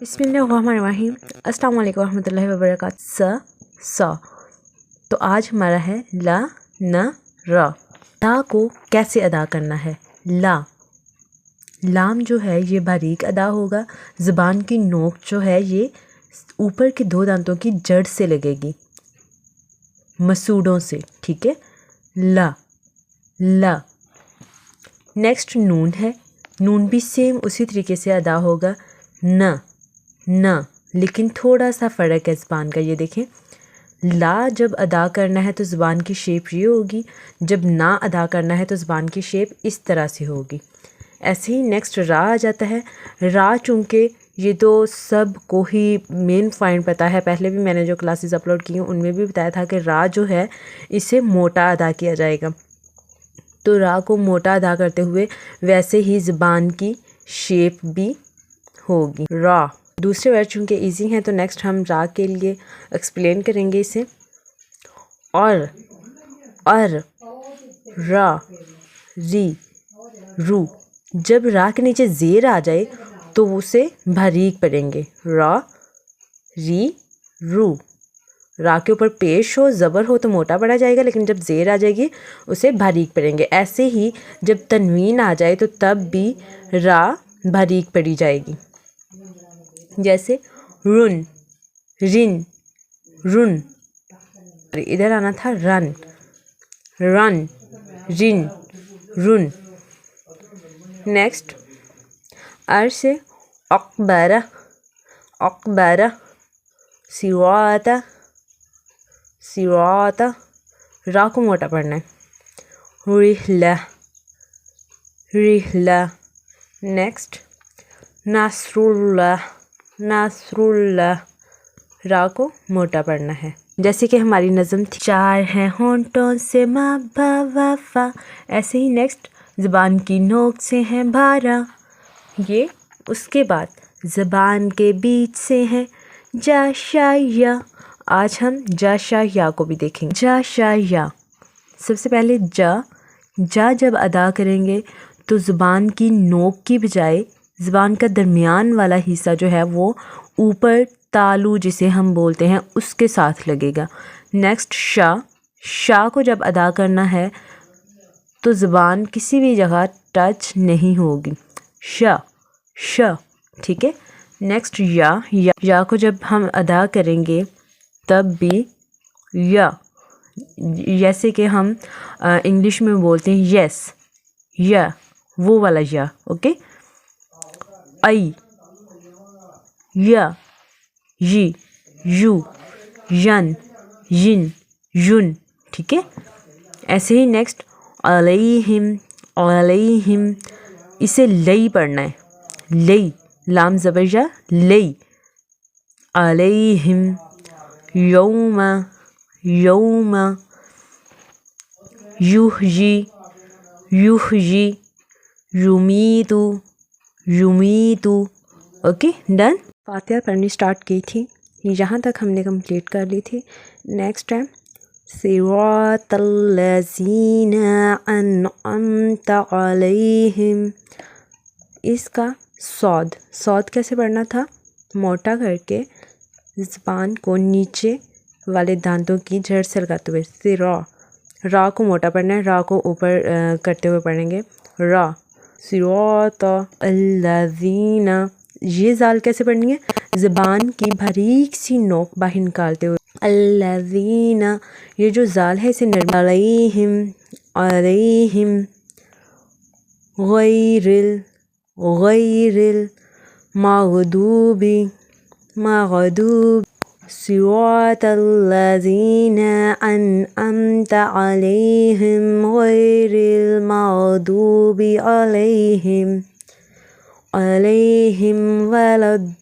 बिस्मिल्लाहिर्रहमानिर्रहीम। अस्सलाम वालेकुम रहमतुल्लाहि व बरकातुहू। सा तो आज हमारा है ला न रा। ला को कैसे अदा करना है? ला लाम जो है ये बारीक अदा होगा। ज़बान की नोक जो है ये ऊपर के दो दांतों की जड़ से लगेगी, मसूड़ों से, ठीक है। ला ला। नेक्स्ट नून है। नून भी सेम उसी तरीके से अदा होगा। न न, लेकिन थोड़ा सा फ़र्क है ज़बान का। ये देखें, ला जब अदा करना है तो ज़बान की शेप ये होगी, जब ना अदा करना है तो ज़बान की शेप इस तरह से होगी। ऐसे ही नेक्स्ट रा आ जाता है। रा चूँकि ये तो सब को ही मेन पॉइंट पता है, पहले भी मैंने जो क्लासेस अपलोड की हैं उनमें भी बताया था कि रा जो है इसे मोटा अदा किया जाएगा। तो रा को मोटा अदा करते हुए वैसे ही ज़बान की शेप भी होगी। रा दूसरे वर्ड चूँकि इजी हैं तो नेक्स्ट हम रा के लिए एक्सप्लेन करेंगे इसे। और रा री रू। जब रा के नीचे ज़ेर आ जाए तो उसे बारीक पढ़ेंगे। रा री रू। रा के ऊपर पेश हो, ज़बर हो तो मोटा पढ़ा जाएगा, लेकिन जब ज़ेर आ जाएगी उसे बारीक पढ़ेंगे। ऐसे ही जब तनवीन आ जाए तो तब भी रा बारीक पढ़ी जाएगी। जैसे रुन, रिन, रुन। इधर आना था रन, रन, रिन, रुन। नेक्स्ट अर से अकबरा, अकबरा, सिराता, सिराता। रा को मोटा पढ़ना है। रिहला, रिहला। नेक्स्ट नासरुल्लाह, नासरुल्लाह। रा को मोटा पढ़ना है। जैसे कि हमारी नज़म थी, चार हैं होंठों से माँ बा वफा। ऐसे ही नेक्स्ट ज़बान की नोक से हैं बारह। ये उसके बाद ज़बान के बीच से हैं जा शा या। आज हम जा शा या को भी देखेंगे। जा शा या। सबसे पहले जा जब अदा करेंगे तो ज़बान की नोक की बजाय ज़बान का दरमियान वाला हिस्सा जो है वो ऊपर तालू जिसे हम बोलते हैं उसके साथ लगेगा। नेक्स्ट शा को जब अदा करना है तो ज़बान किसी भी जगह टच नहीं होगी। श, ठीक है। नेक्स्ट या को जब हम अदा करेंगे तब भी या, जैसे कि हम इंग्लिश में बोलते हैं यस, या, वो वाला या, ओके। आई, या, यी, यू, यन, यिन, युन, ठीक है। ऐसे ही नेक्स्ट अलैहिम, अलैहिम। इसे लई पढ़ना है। लई, लाम ज़बर या, लई। अलैहिम, यौमा, यौमा। युहयी, युहयी, युमीतु, युमीतु। Okay, done. फातिहा पढ़नी स्टार्ट की थी, यहाँ तक हमने कंप्लीट कर ली थी। नेक्स्ट टाइम सिरातल्लज़ीना अन्अमत अलैहिम। इसका सौद कैसे पढ़ना था? मोटा करके ज़बान को नीचे वाले दांतों की जड़ से लगाते हुए। सिरा, रा को मोटा पढ़ना है, रा को ऊपर करते हुए पढ़ेंगे। रा सिरातल्लज़ीना। ये जाल कैसे पढ़नी है? ज़बान की बारीक सी नोक बाहर निकालते हुए। अल्लज़ीना, ये जो जाल है इसे नरम। अलैहिम, अलैहिम। गैरिल, गैरिल। मग़दूबी, मग़दूब। सिरातल्लज़ीना अन्अमत अलैहिम गैरिल मग़दूबी अलैहिम, अलैहिम वलद्दाल्लीन।